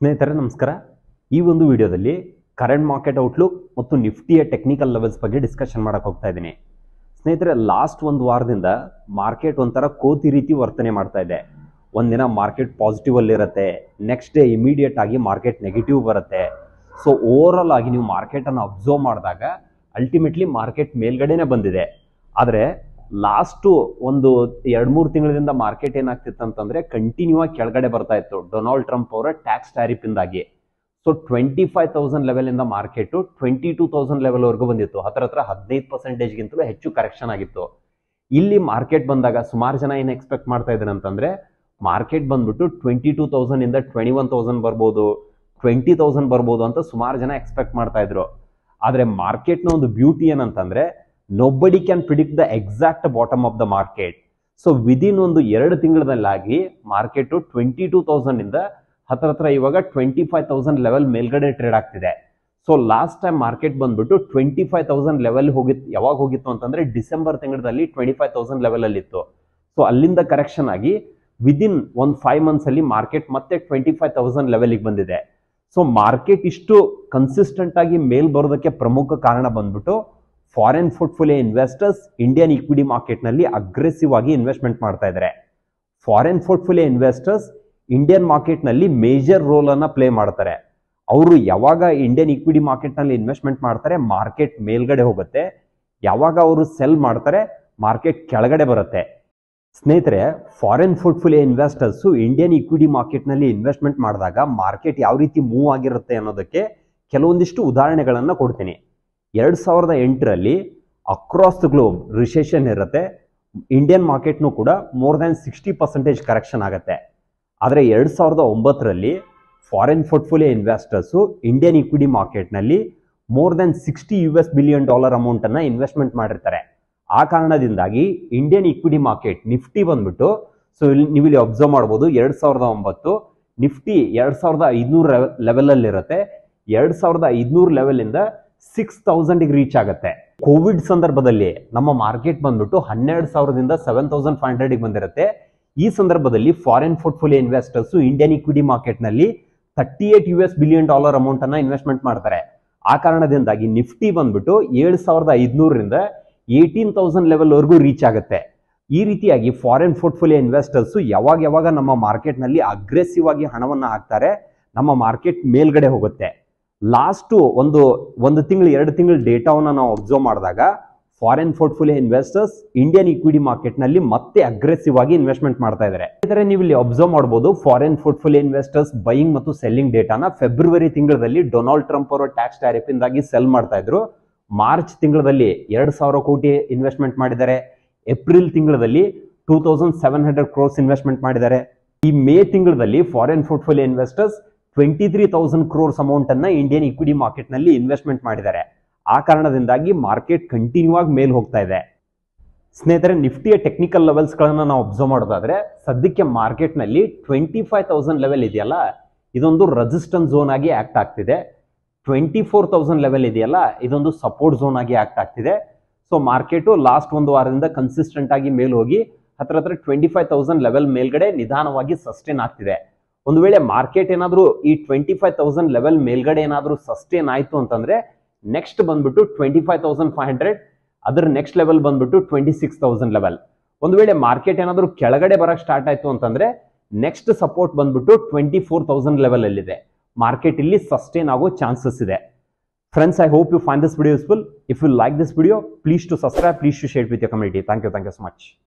ಸ್ನೇಹಿತರೆ ನಮಸ್ಕಾರ. ಈ ಒಂದು ವಿಡಿಯೋದಲ್ಲಿ ಕರೆಂಟ್ ಮಾರ್ಕೆಟ್ ಔಟ್ಲುಕ್ ಮತ್ತು ನಿಫ್ಟಿಯ ಟೆಕ್ನಿಕಲ್ ಲೆವೆಲ್ಸ್ ಬಗ್ಗೆ ಡಿಸ್ಕಷನ್ ಮಾಡಕ್ಕೆ ಹೋಗ್ತಾ ಇದ್ದೀನಿ. ಸ್ನೇಹಿತರೆ, ಲಾಸ್ಟ್ ಒಂದು ವಾರದಿಂದ ಮಾರ್ಕೆಟ್ ಒಂಥರ ಕೋತಿ ರೀತಿ ವರ್ತನೆ ಮಾಡ್ತಾ ಇದೆ. ಒಂದಿನ ಮಾರ್ಕೆಟ್ ಪಾಸಿಟಿವ್ ಅಲ್ಲಿ ಇರುತ್ತೆ, ನೆಕ್ಸ್ಟ್ ಡೇ ಇಮಿಡಿಯೇಟ್ ಆಗಿ ಮಾರ್ಕೆಟ್ ನೆಗೆಟಿವ್ ಬರುತ್ತೆ. ಸೊ ಓವರ್ ಆಗಿ ನೀವು ಮಾರ್ಕೆಟನ್ನು ಅಬ್ಸರ್ವ್ ಮಾಡಿದಾಗ ಅಲ್ಟಿಮೇಟ್ಲಿ ಮಾರ್ಕೆಟ್ ಮೇಲ್ಗಡೆನೆ ಬಂದಿದೆ. ಆದರೆ ಲಾಸ್ಟು ಒಂದು 2-3 ತಿಂಗಳಿಂದ ಮಾರ್ಕೆಟ್ ಏನಾಗ್ತಿತ್ತು ಅಂತಂದ್ರೆ ಕಂಟಿನ್ಯೂ ಆಗಿ ಕೆಳಗಡೆ ಬರ್ತಾ ಇತ್ತು ಡೊನಾಲ್ಡ್ ಟ್ರಂಪ್ ಅವರ ಟ್ಯಾಕ್ಸ್ ಟ್ಯಾರಿಫ್ ಇಂದಾಗಿ. ಸೊ 25,000 ಲೆವೆಲ್ ಇಂದ ಮಾರ್ಕೆಟ್ 22,000 ಲೆವೆಲ್ ವರೆಗೂ ಬಂದಿತ್ತು. ಹತ್ರ 15% ಹೆಚ್ಚು ಕರೆಕ್ಷನ್ ಆಗಿತ್ತು. ಇಲ್ಲಿ ಮಾರ್ಕೆಟ್ ಬಂದಾಗ ಸುಮಾರು ಜನ ಏನು ಎಕ್ಸ್ಪೆಕ್ಟ್ ಮಾಡ್ತಾ ಇದ್ದಾರೆ ಅಂತಂದ್ರೆ ಮಾರ್ಕೆಟ್ ಬಂದ್ಬಿಟ್ಟು 22,000 ಇಂದ 21,000 ಬರ್ಬೋದು, 20,000 ಬರ್ಬೋದು ಅಂತ ಸುಮಾರು ಜನ ಎಕ್ಸ್ಪೆಕ್ಟ್ ಮಾಡ್ತಾ ಇದ್ರು. ಆದ್ರೆ ಮಾರ್ಕೆಟ್ನ ಒಂದು ಬ್ಯೂಟಿ ಏನಂತಂದ್ರೆ nobody can predict the exact bottom of the market. So within ಒಂದು 2 ತಿಂಗಳಲ್ಲಾಗಿ ಮಾರ್ಕೆಟ್ 22,000 ಇಂದ ಹತ್ರ ಇವಾಗ 25,000 ಲೆವೆಲ್ ಮೇಲ್ಗಡೆ ಟ್ರೇಡ್ ಆಗ್ತಿದೆ. ಸೊ ಲಾಸ್ಟ್ ಟೈಮ್ ಮಾರ್ಕೆಟ್ ಬಂದ್ಬಿಟ್ಟು 25,000 ಲೆವೆಲ್ ಹೋಗಿತ್ತು. ಯಾವಾಗ ಹೋಗಿತ್ತು ಅಂತಂದ್ರೆ ಡಿಸೆಂಬರ್ ತಿಂಗಳಲ್ಲಿ 25,000 ಲೆವೆಲ್ ಅಲ್ಲಿ ಇತ್ತು. ಸೊ ಅಲ್ಲಿಂದ ಕರೆಕ್ಷನ್ ಆಗಿ ವಿದಿನ್ ಒಂದು 5 ಮಂತ್ಸ್ ಅಲ್ಲಿ ಮಾರ್ಕೆಟ್ ಮತ್ತೆ 25,000 ಲೆವೆಲ್ಗೆ ಬಂದಿದೆ. ಸೊ ಮಾರ್ಕೆಟ್ ಇಷ್ಟು ಕನ್ಸಿಸ್ಟೆಂಟ್ ಆಗಿ ಮೇಲ್ ಬರೋದಕ್ಕೆ ಪ್ರಮುಖ ಕಾರಣ ಬಂದ್ಬಿಟ್ಟು foreign portfolio investors Indian equity market ನಲ್ಲಿ ಅಗ್ರೆಸಿವ್ ಆಗಿ ಇನ್ವೆಸ್ಟ್ಮೆಂಟ್ ಮಾಡ್ತಾ ಇದ್ದಾರೆ. Foreign portfolio investors Indian market ನಲ್ಲಿ ಮೇಜರ್ ರೋಲ್ ಅನ್ನ ಪ್ಲೇ ಮಾಡ್ತಾರೆ. ಅವರು ಯಾವಾಗ ಇಂಡಿಯನ್ ಇಕ್ವಿಟಿ ಮಾರ್ಕೆಟ್ ನಲ್ಲಿ ಇನ್ವೆಸ್ಟ್ಮೆಂಟ್ ಮಾಡ್ತಾರೆ ಮಾರ್ಕೆಟ್ ಮೇಲ್ಗಡೆ ಹೋಗುತ್ತೆ, ಯಾವಾಗ ಅವರು ಸೆಲ್ ಮಾಡ್ತಾರೆ ಮಾರ್ಕೆಟ್ ಕೆಳಗಡೆ ಬರುತ್ತೆ. ಸ್ನೇಹಿತರೆ, foreign portfolio investors Indian equity market ನಲ್ಲಿ ಇನ್ವೆಸ್ಟ್ಮೆಂಟ್ ಮಾಡಿದಾಗ ಮಾರ್ಕೆಟ್ ಯಾವ ರೀತಿ ಮೂವ್ ಆಗಿರುತ್ತೆ ಅನ್ನೋದಕ್ಕೆ ಕೆಲವೊಂದಿಷ್ಟು ಉದಾಹರಣೆಗಳನ್ನ ಕೊಡ್ತೀನಿ. 2008ರಲ್ಲಿ ಅಕ್ರಾಸ್ ದ ಗ್ಲೋಬ್ ರಿಸೆಷನ್ ಇರುತ್ತೆ. ಇಂಡಿಯನ್ ಮಾರ್ಕೆಟ್ನು ಕೂಡ ಮೋರ್ ದ್ಯಾನ್ 60% ಕರೆಕ್ಷನ್ ಆಗುತ್ತೆ. ಆದರೆ 2009ರಲ್ಲಿ foreign portfolio investors Indian equity ಮಾರ್ಕೆಟ್ನಲ್ಲಿ ಮೋರ್ ದ್ಯಾನ್ $60 ಬಿಲಿಯನ್ ಅಮೌಂಟ್ ಅನ್ನ ಇನ್ವೆಸ್ಟ್ಮೆಂಟ್ ಮಾಡಿರ್ತಾರೆ. ಆ ಕಾರಣದಿಂದಾಗಿ ಇಂಡಿಯನ್ ಇಕ್ವಿಟಿ ಮಾರ್ಕೆಟ್ ನಿಫ್ಟಿ ಬಂದ್ಬಿಟ್ಟು, ಸೊ ನೀವು ಇಲ್ಲಿ ಅಬ್ಸರ್ವ್ ಮಾಡ್ಬೋದು, 2009 ನಿಫ್ಟಿ 2,500 ಲೆವೆಲ್ ಅಲ್ಲಿ ಇರುತ್ತೆ. 2,500 ಲೆವೆಲ್ ಇಂದ 6,000 ರೀಚ್ ಆಗುತ್ತೆ. ಕೋವಿಡ್ ಸಂದರ್ಭದಲ್ಲಿ ನಮ್ಮ ಮಾರ್ಕೆಟ್ ಬಂದ್ಬಿಟ್ಟು 12,000ದಿಂದ 7,500 ಬಂದಿರುತ್ತೆ. ಈ ಸಂದರ್ಭದಲ್ಲಿ foreign portfolio investors Indian equity market ನಲ್ಲಿ $38 ಬಿಲಿಯನ್ ಅಮೌಂಟ್ ಅನ್ನ ಇನ್ವೆಸ್ಟ್ಮೆಂಟ್ ಮಾಡ್ತಾರೆ. ಆ ಕಾರಣದಿಂದಾಗಿ ನಿಫ್ಟಿ ಬಂದ್ಬಿಟ್ಟು 7,500ರಿಂದ 18,000 ಲೆವೆಲ್ ವರೆಗೂ ರೀಚ್ ಆಗುತ್ತೆ. ಈ ರೀತಿಯಾಗಿ ಫಾರಿನ್ ಪೋರ್ಟ್ಫೋಲಿಯೋ ಇನ್ವೆಸ್ಟರ್ಸ್ ಯಾವಾಗ ನಮ್ಮ ಮಾರ್ಕೆಟ್ ನಲ್ಲಿ ಅಗ್ರೆಸಿವ್ ಆಗಿ ಹಣವನ್ನ ಹಾಕ್ತಾರೆ, ನಮ್ಮ ಮಾರ್ಕೆಟ್ ಮೇಲ್ಗಡೆ ಹೋಗುತ್ತೆ. ಲಾಸ್ಟ್ ಒಂದು ತಿಂಗಳು 2 ತಿಂಗಳ ಡೇಟಾವನ್ನ ನಾವು ಅಬ್ಸರ್ವ್ ಮಾಡಿದಾಗ foreign portfolio investors Indian equity market ನಲ್ಲಿ ಮತ್ತೆ ಅಗ್ರೆಸಿವ್ ಆಗಿ ಇನ್ವೆಸ್ಟ್ಮೆಂಟ್ ಮಾಡ್ತಾ ಇದ್ದಾರೆ. ಇದರ ನೀವು ಇಲ್ಲಿ ಅಬ್ಸರ್ವ್ ಮಾಡಬಹುದು, ಫಾರಿನ್ ಪೋರ್ಟ್ಫೋಲಿಯೋ ಇನ್ವೆಸ್ಟರ್ಸ್ ಬೈಯಿಂಗ್ ಮತ್ತು ಸೆಲ್ಲಿಂಗ್ ಡೇಟಾನ ಫೆಬ್ರವರಿ ತಿಂಗಳಲ್ಲಿ ಡೊನಾಲ್ಡ್ ಟ್ರಂಪ್ ಅವರ ಟ್ಯಾಕ್ಸ್ ಟ್ಯಾರಿಫ್ ಇಂದಾಗಿ ಸೆಲ್ ಮಾಡ್ತಾ ಇದ್ರು. ಮಾರ್ಚ್ ತಿಂಗಳಲ್ಲಿ 2,000 ಕೋಟಿ ಇನ್ವೆಸ್ಟ್ಮೆಂಟ್ ಮಾಡಿದ್ದಾರೆ. ಏಪ್ರಿಲ್ ತಿಂಗಳಲ್ಲಿ 2,700 ಕ್ರೋರ್ಸ್ ಇನ್ವೆಸ್ಟ್ಮೆಂಟ್ ಮಾಡಿದ್ದಾರೆ. ಈ ಮೇ ತಿಂಗಳಲ್ಲಿ foreign portfolio investors 23,000 crores amount ಅನ್ನ ಇಂಡಿಯನ್ ಇಕ್ವಿಟಿ ಮಾರ್ಕೆಟ್ ನಲ್ಲಿ ಇನ್ವೆಸ್ಟ್ಮೆಂಟ್ ಮಾಡಿದ್ದಾರೆ. ಆ ಕಾರಣದಿಂದಾಗಿ ಮಾರ್ಕೆಟ್ ಕಂಟಿನ್ಯೂ ಆಗಿ ಮೇಲ್ ಹೋಗ್ತಾ ಇದೆ. ಸ್ನೇಹಿತರೆ, ನಿಫ್ಟಿಯ ಟೆಕ್ನಿಕಲ್ ಲೆವೆಲ್ಸ್ ಗಳನ್ನ ನಾವು ಅಬ್ಸರ್ವ್ ಮಾಡೋದಾದ್ರೆ ಸದ್ಯಕ್ಕೆ ಮಾರ್ಕೆಟ್ ನಲ್ಲಿ 25,000 ಲೆವೆಲ್ ಇದೆಯಲ್ಲ, ಇದೊಂದು ರೆಸಿಸ್ಟೆನ್ಸ್ ಝೋನ್ ಆಗಿ ಆಕ್ಟ್ ಆಗ್ತಿದೆ. 24,000 ಲೆವೆಲ್ ಇದೆಯಲ್ಲ, ಇದೊಂದು ಸಪೋರ್ಟ್ ಝೋನ್ ಆಗಿ ಆಕ್ಟ್ ಆಗ್ತಿದೆ. ಸೊ ಮಾರ್ಕೆಟ್ ಲಾಸ್ಟ್ ಒಂದು ವಾರದಿಂದ ಕನ್ಸಿಸ್ಟೆಂಟ್ ಆಗಿ ಮೇಲ್ ಹೋಗಿ ಹತ್ರ 25,000 ಲೆವೆಲ್ ಮೇಲ್ಗಡೆ ನಿಧಾನವಾಗಿ ಸಸ್ಟೇನ್ ಆಗ್ತಿದೆ. ಒಂದು ವೇಳೆ ಮಾರ್ಕೆಟ್ ಏನಾದರೂ ಈ 25,000 ಲೆವೆಲ್ ಮೇಲ್ಗಡೆ ಏನಾದರೂ ಸಸ್ಟೇನ್ ಆಯ್ತು ಅಂತಂದ್ರೆ ನೆಕ್ಸ್ಟ್ ಬಂದ್ಬಿಟ್ಟು 25,500, ಅದರ ನೆಕ್ಸ್ಟ್ ಲೆವೆಲ್ ಬಂದ್ಬಿಟ್ಟು 26,000 ಲೆವೆಲ್. ಒಂದು ವೇಳೆ ಮಾರ್ಕೆಟ್ ಏನಾದರೂ ಕೆಳಗಡೆ ಬರಕ್ ಸ್ಟಾರ್ಟ್ ಆಯ್ತು ಅಂತಂದ್ರೆ ನೆಕ್ಸ್ಟ್ ಸಪೋರ್ಟ್ ಬಂದ್ಬಿಟ್ಟು 24,000 ಲೆವೆಲ್ ಅಲ್ಲಿದೆ. ಮಾರ್ಕೆಟ್ ಇಲ್ಲಿ ಸಸ್ಟೇನ್ ಆಗೋ ಚಾನ್ಸಸ್ ಇದೆ. Friends, I hope you find this video useful. If you like this video, please to subscribe, please to share with your community. Thank you so much.